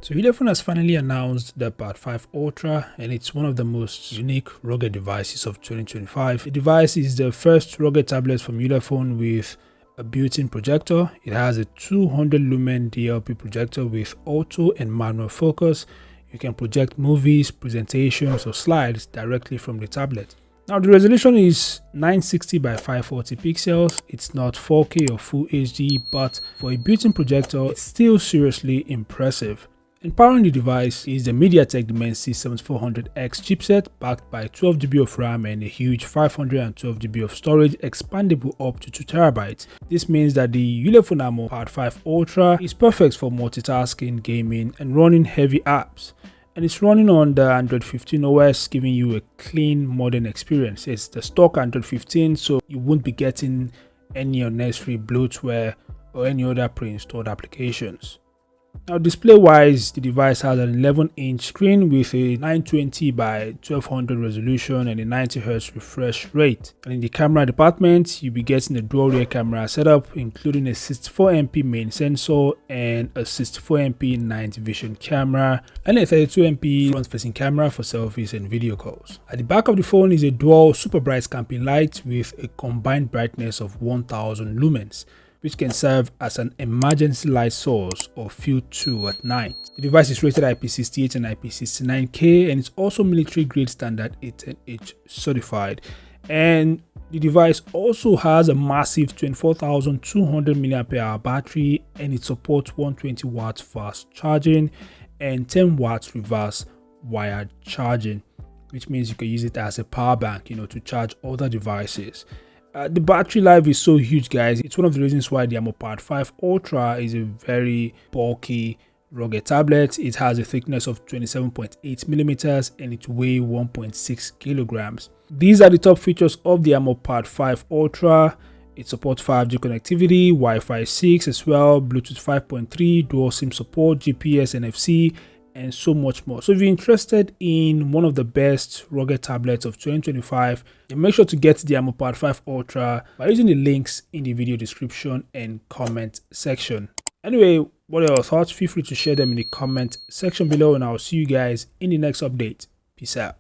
So Ulefone has finally announced the Pad 5 Ultra, and it's one of the most unique rugged devices of 2025. The device is the first rugged tablet from Ulefone with a built-in projector. It has a 200 lumen DLP projector with auto and manual focus. You can project movies, presentations, or slides directly from the tablet. Now the resolution is 960 by 540 pixels. It's not 4K or Full HD, but for a built-in projector, it's still seriously impressive. And powering the device is the MediaTek Dimensity 7400X chipset backed by 12GB of RAM and a huge 512GB of storage expandable up to 2TB. This means that the Ulefone Armor Pad 5 Ultra is perfect for multitasking, gaming, and running heavy apps. And it's running on the Android 15 OS, giving you a clean, modern experience. It's the stock Android 15, so you won't be getting any unnecessary bloatware or any other pre-installed applications. Now display wise, the device has an 11-inch screen with a 920 by 1200 resolution and a 90Hz refresh rate. And in the camera department, you'll be getting a dual rear camera setup including a 64MP main sensor and a 64MP night vision camera and a 32MP front-facing camera for selfies and video calls. At the back of the phone is a dual super bright camping light with a combined brightness of 1000 lumens, which can serve as an emergency light source or field 2 at night. The device is rated IP68 and IP69K, and it's also military grade standard 810H certified. And the device also has a massive 24,200 mAh battery, and it supports 120 watts fast charging and 10 watts reverse wired charging, which means you can use it as a power bank, to charge other devices. The battery life is so huge, guys. It's one of the reasons why the Armor Pad 5 Ultra is a very bulky rugged tablet. It has a thickness of 27.8mm and it weighs 1.6 kilograms. These are the top features of the Armor Pad 5 Ultra. It supports 5G connectivity, Wi-Fi 6 as well, Bluetooth 5.3, dual SIM support, GPS, NFC, and so much more. So if you're interested in one of the best rugged tablets of 2025, then make sure to get the Armor Pad 5 Ultra by using the links in the video description and comment section. Anyway, what are your thoughts? Feel free to share them in the comment section below, and I'll see you guys in the next update. Peace out.